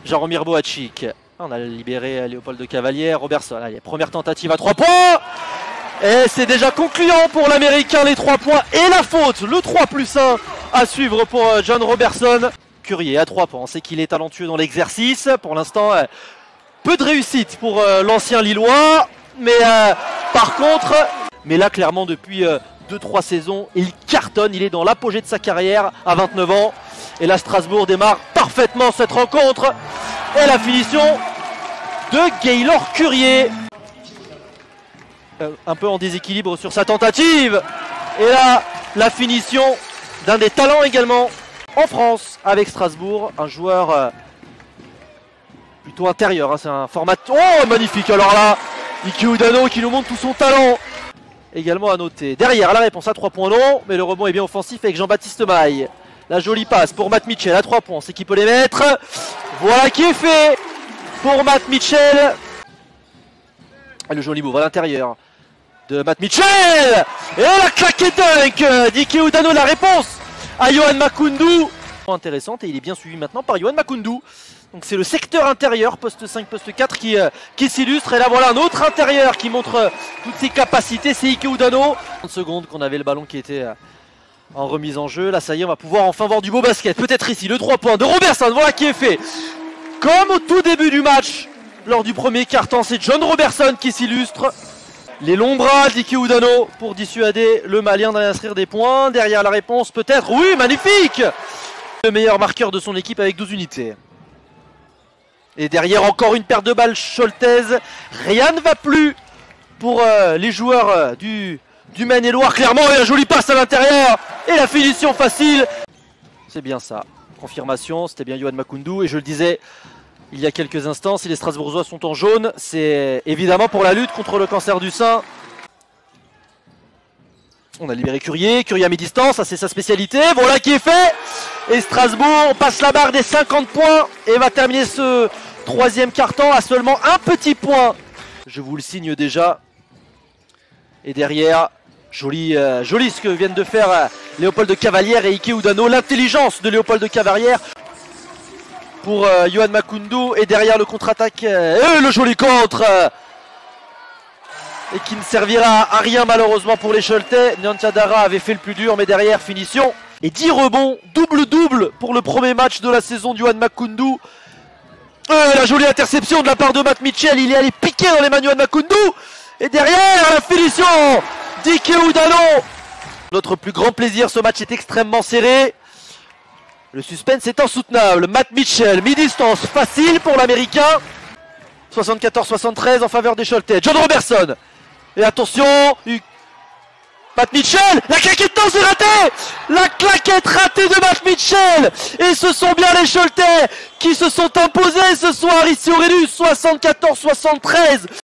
Jaromir Boacic. On a libéré Léopold Cavalière, Robertson. Allez, première tentative à 3 points. Et c'est déjà concluant pour l'Américain, les 3 points et la faute. Le 3+1 à suivre pour John Robertson. Currier à 3 points, on sait qu'il est talentueux dans l'exercice. Pour l'instant, peu de réussite pour l'ancien Lillois. Mais par contre, là clairement depuis 2-3 saisons, il cartonne. Il est dans l'apogée de sa carrière à 29 ans. Et là, Strasbourg démarre parfaitement cette rencontre. Et la finition de Gaylor Currier. Un peu en déséquilibre sur sa tentative. Et là, la finition d'un des talents également en France avec Strasbourg. Un joueur plutôt intérieur. Hein, c'est un format... Oh, magnifique. Alors là, Ike Udano qui nous montre tout son talent. Également à noter. Derrière, la réponse à 3 points non. Mais le rebond est bien offensif avec Jean-Baptiste Maille. La jolie passe pour Matt Mitchell à 3 points. C'est qui peut les mettre. Voilà qui est fait pour Matt Mitchell. Et le joli move à l'intérieur de Matt Mitchell. Et la claquette dunk d'Ike Udano. La réponse à Yohan Makoundou. Intéressante et il est bien suivi maintenant par Yohan Makoundou. Donc c'est le secteur intérieur, poste 5, poste 4 qui s'illustre. Et là voilà un autre intérieur qui montre toutes ses capacités. C'est Ike Udano. 30 secondes qu'on avait le ballon qui était... en remise en jeu, là ça y est, on va pouvoir enfin voir du beau basket. Peut-être ici, le 3 points de Robertson, voilà qui est fait. Comme au tout début du match, lors du premier quart-temps, c'est John Robertson qui s'illustre. Les longs bras d'Ike Udano pour dissuader le Malien d'aller inscrire des points. Derrière la réponse, peut-être, oui, magnifique. Le meilleur marqueur de son équipe avec 12 unités. Et derrière, encore une paire de balles Scholtez. Rien ne va plus pour les joueurs du Maine-et-Loire. Clairement, et la jolie passe à l'intérieur. Et la finition facile. C'est bien ça. Confirmation, c'était bien Yohan Makoundou. Et je le disais il y a quelques instants, si les Strasbourgeois sont en jaune, c'est évidemment pour la lutte contre le cancer du sein. On a libéré Currier. Currier à mi-distance, ça c'est sa spécialité. Voilà qui est fait. Et Strasbourg passe la barre des 50 points. Et va terminer ce troisième quart-temps à seulement un petit point. Je vous le signe déjà. Et derrière... Joli ce que viennent de faire Léopold Cavalière et Ike Udano. L'intelligence de Léopold Cavalière pour Yohan Makoundou. Et derrière le contre-attaque, le joli contre. Et qui ne servira à rien malheureusement pour les Choletais. Nyantiadara avait fait le plus dur, mais derrière finition. Et 10 rebonds, double-double pour le premier match de la saison de Yohan Makoundou. La jolie interception de la part de Matt Mitchell. Il est allé piquer dans les mains de Yohan Makoundou. Et derrière la finition d'Ike Udano. Notre plus grand plaisir, ce match est extrêmement serré. Le suspense est insoutenable. Matt Mitchell, mi-distance, facile pour l'Américain. 74-73 en faveur des Choletais. John Robertson. Et attention, Matt Mitchell. La claquette, non, c'est raté. La claquette ratée de Matt Mitchell. Et ce sont bien les Choletais qui se sont imposés ce soir ici au Rélus. 74-73.